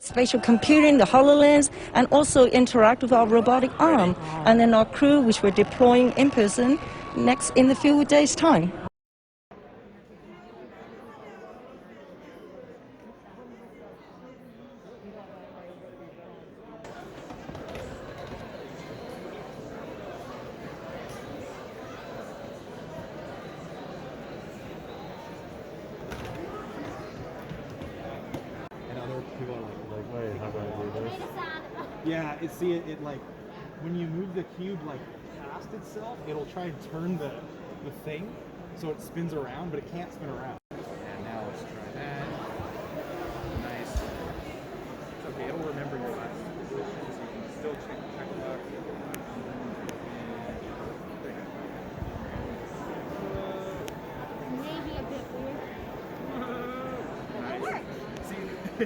spatial computing, the Hololens, and also interact with our robotic arm. And then our crew, which we're deploying in person next in a few days' time. People are like, wait, how do I do this? Yeah, it like, when you move the cube like past itself, it'll try and turn the thing so it spins around, but it can't spin around. And now let's try that. Nice. It's okay, it'll remember your last position, so you can still check the box. Maybe a bit weird. Nice. See,